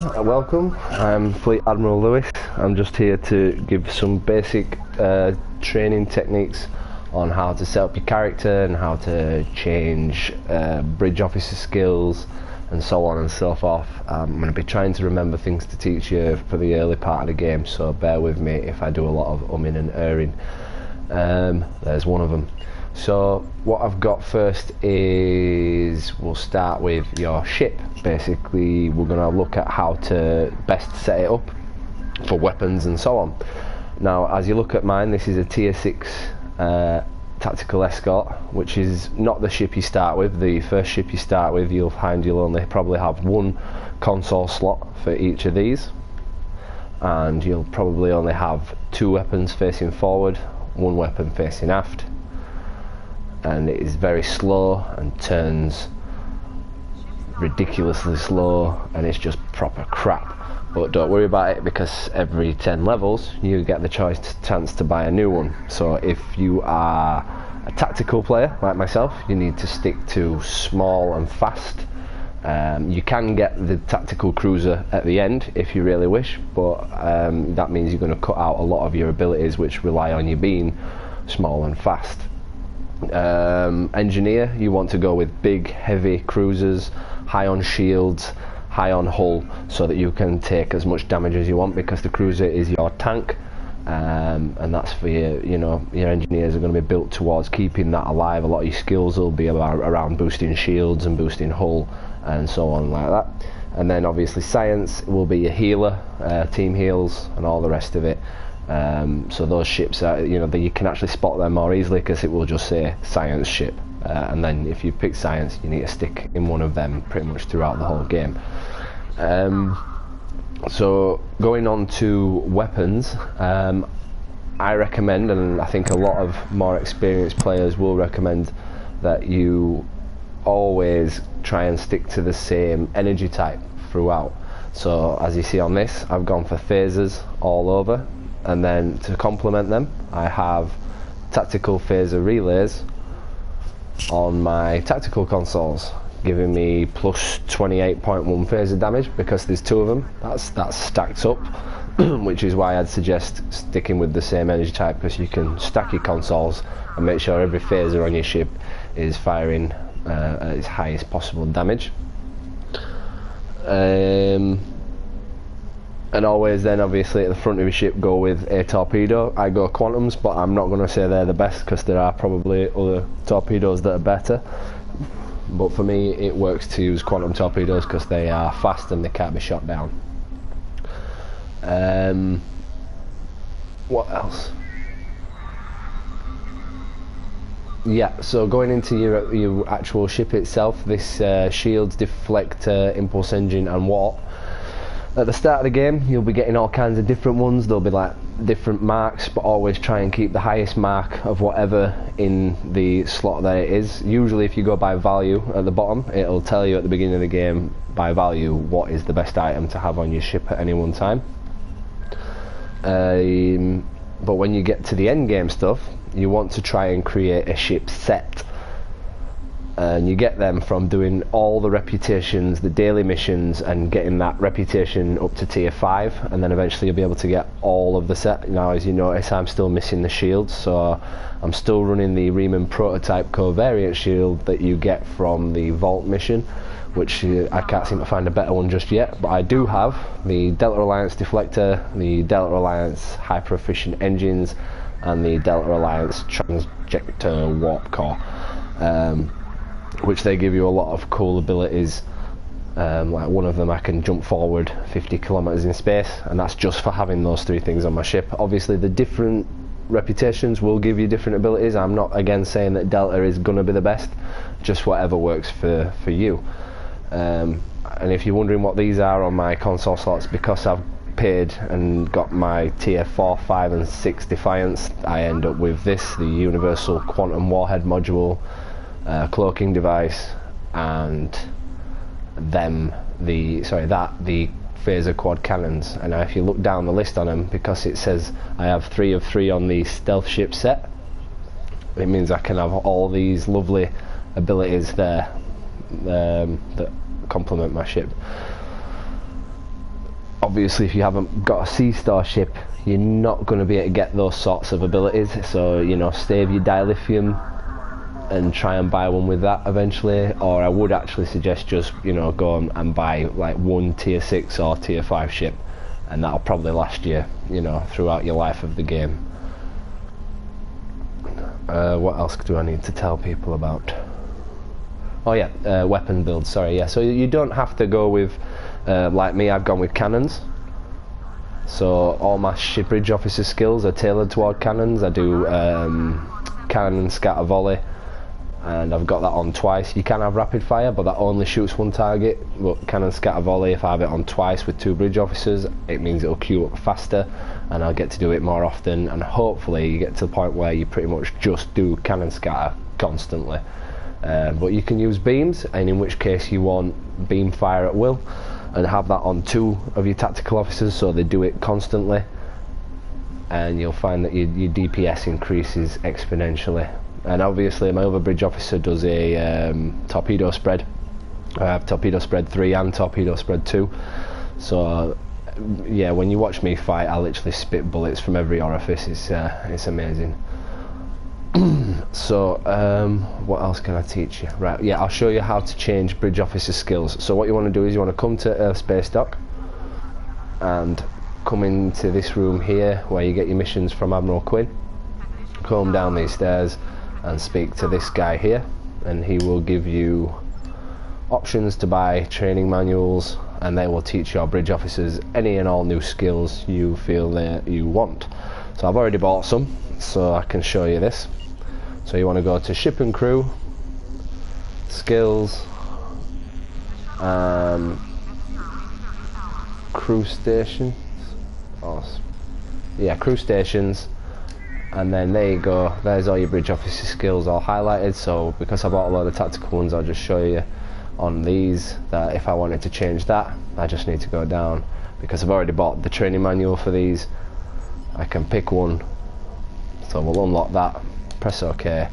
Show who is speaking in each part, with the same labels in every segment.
Speaker 1: Welcome, I'm Fleet Admiral Lewis. I'm just here to give some basic training techniques on how to set up your character and how to change bridge officer skills and so on and so forth. I'm going to be trying to remember things to teach you for the early part of the game, so bear with me if I do a lot of umming and erring. There's one of them. So what I've got first is we'll start with your ship. Basically we're going to look at how to best set it up for weapons and so on. Now as you look at mine, this is a tier 6 tactical escort, which is not the ship you start with. The first ship you start with, you'll find you'll only probably have one console slot for each of these, and you'll probably only have 2 weapons facing forward, 1 weapon facing aft, and it is very slow and turns ridiculously slow, and it's just proper crap. But don't worry about it, because every 10 levels you get the chance to buy a new one. So if you are a tactical player like myself, you need to stick to small and fast. You can get the tactical cruiser at the end if you really wish, but that means you're going to cut out a lot of your abilities which rely on you being small and fast. Engineer, you want to go with big heavy cruisers, high on shields, high on hull, so that you can take as much damage as you want, because the cruiser is your tank, and that's for your, your engineers are going to be built towards keeping that alive. A lot of your skills will be around boosting shields and boosting hull and so on like that. And then obviously science will be your healer, team heals and all the rest of it. So those ships are, you can actually spot them more easily because it will just say science ship, and then if you pick science, you need to stick in one of them pretty much throughout the whole game. So going on to weapons, I recommend, and I think a lot of more experienced players will recommend, that you always try and stick to the same energy type throughout. So as you see on this, I've gone for phasers all over, and then to complement them I have tactical phaser relays on my tactical consoles, giving me plus 28.1 phaser damage because there's 2 of them. That's stacked up, which is why I'd suggest sticking with the same energy type, because you can stack your consoles and make sure every phaser on your ship is firing at its highest possible damage. And always then obviously at the front of your ship go with a torpedo. I go quantums, but I'm not going to say they're the best, because there are probably other torpedoes that are better, but for me it works to use quantum torpedoes because they are fast and they can't be shot down. What else? Yeah, so going into your actual ship itself, this shields, deflector, impulse engine and warp. At the start of the game you'll be getting all kinds of different ones. There'll be like different marks, but always try and keep the highest mark of whatever in the slot that it is. Usually if you go by value at the bottom, it'll tell you at the beginning of the game by value what is the best item to have on your ship at any one time. But when you get to the end game stuff, you want to try and create a ship set, and you get them from doing all the reputations, the daily missions, and getting that reputation up to tier 5, and then eventually you'll be able to get all of the set. Now as you notice, I'm still missing the shields, so I'm still running the Riemann prototype covariant shield that you get from the Vault mission, which I can't seem to find a better one just yet, but I do have the Delta Alliance deflector, the Delta Alliance hyper efficient engines, and the Delta Alliance transjector warp core, which they give you a lot of cool abilities. Like one of them, I can jump forward 50 kilometers in space, and that's just for having those 3 things on my ship. Obviously the different reputations will give you different abilities. I'm not again saying that Delta is gonna be the best, just whatever works for you. And if you're wondering what these are on my console slots, because I've paid and got my tier 4, 5 and 6 Defiance, I end up with this, the Universal Quantum Warhead Module, cloaking device, and the phaser quad cannons. And now if you look down the list on them, because it says I have 3 of 3 on the stealth ship set, it means I can have all these lovely abilities there that complement my ship. obviously if you haven't got a C-star ship, you're not going to be able to get those sorts of abilities, so you know, save your dilithium and try and buy one with that eventually. Or I would actually suggest just, you know, go and buy like one tier 6 or tier 5 ship, and that'll probably last you, you know, throughout your life of the game. What else do I need to tell people about? Oh yeah, weapon builds, sorry, yeah. So you don't have to go with, like me, I've gone with cannons. So all my ship bridge officer skills are tailored toward cannons. I do cannon, scatter, volley, and I've got that on twice. You can have rapid fire, but that only shoots one target. But cannon, scatter, volley, if I have it on twice with 2 bridge officers, it means it'll queue up faster, and I'll get to do it more often, and hopefully you get to the point where you pretty much just do cannon scatter constantly. But you can use beams, and in which case you want beam fire at will, and have that on 2 of your tactical officers so they do it constantly, and you'll find that your DPS increases exponentially. And obviously my other bridge officer does a torpedo spread. I have torpedo spread 3 and torpedo spread 2, so yeah, when you watch me fight, I literally spit bullets from every orifice. It's amazing. So what else can I teach you? Right, yeah, I'll show you how to change bridge officer skills. So what you want to do is you want to come to Earth Space Dock and come into this room here where you get your missions from Admiral Quinn. Come down these stairs and speak to this guy here, and he will give you options to buy training manuals, and they will teach your bridge officers any and all new skills you feel that you want. So I've already bought some, so I can show you this. So you want to go to ship and crew, skills, crew stations, crew stations, and then there you go, there's all your bridge officer skills all highlighted. So because I bought a lot of tactical ones, I'll just show you on these that if I wanted to change that, I just need to go down. Because I've already bought the training manual for these, I can pick one. So we'll unlock that, press OK,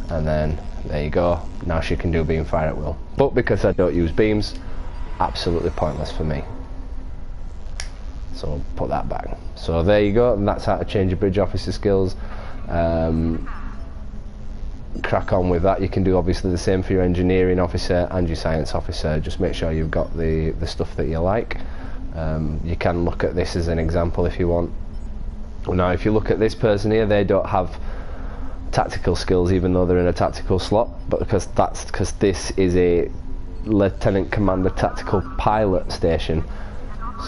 Speaker 1: and then there you go, now she can do beam fire at will. But because I don't use beams, absolutely pointless for me. So we'll put that back. So there you go, and that's how to change your bridge officer skills. Crack on with that. You can do obviously the same for your engineering officer and your science officer. Just make sure you've got the stuff that you like. You can look at this as an example if you want. Now if you look at this person here, they don't have tactical skills even though they're in a tactical slot, but because this is a Lieutenant Commander Tactical Pilot station,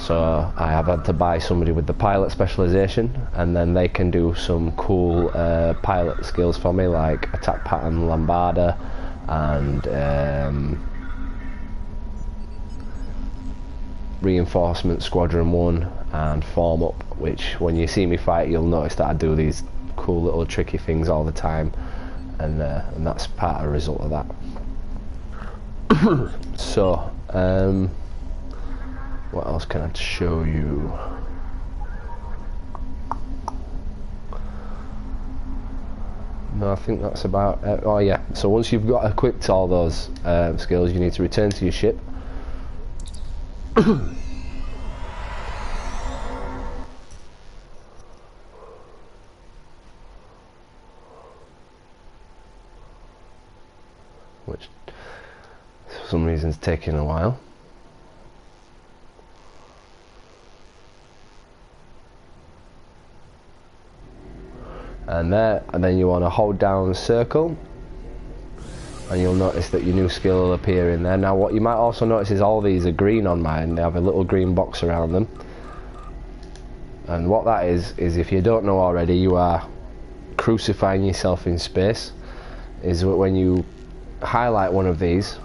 Speaker 1: so I have had to buy somebody with the pilot specialization, and then they can do some cool pilot skills for me, like attack pattern Lambada and reinforcement squadron 1 and form up, which when you see me fight you'll notice that I do these cool little tricky things all the time, and that's part of the result of that. So what else can I show you? No, I think that's about it. Oh yeah, so once you've got equipped all those skills, you need to return to your ship. Which for some reason is taking a while. And then you want to hold down circle, and you'll notice that your new skill will appear in there. Now what you might also notice is all these are green on mine. They have a little green box around them, and what that is if you don't know already, you are crucifying yourself in space. Is when you highlight one of these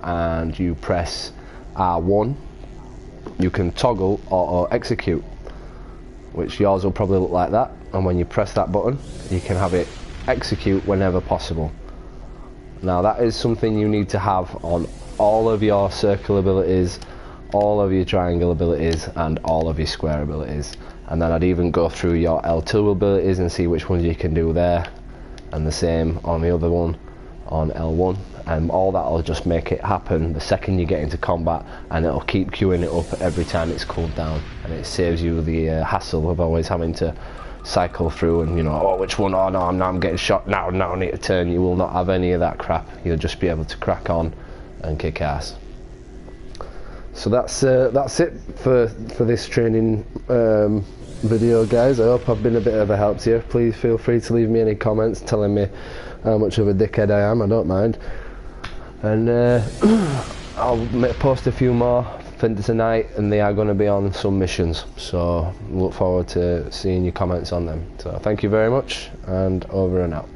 Speaker 1: and you press R1, you can toggle auto execute, which yours will probably look like that, and when you press that button you can have it execute whenever possible. Now that is something you need to have on all of your circle abilities, all of your triangle abilities and all of your square abilities, and then I'd even go through your L2 abilities and see which ones you can do there, and the same on the other one, on L1, and all that will just make it happen the second you get into combat, and it'll keep queuing it up every time it's cooled down, and it saves you the hassle of always having to cycle through and, you know, oh, which one, oh no, I'm getting shot now, I need to turn. You will not have any of that crap. You'll just be able to crack on and kick ass. So that's it for this training video, guys. I hope I've been a bit of a help to you. Please feel free to leave me any comments telling me how much of a dickhead I am. I don't mind, and I'll post a few more for tonight, and they are going to be on some missions, so look forward to seeing your comments on them. So thank you very much, and over and out.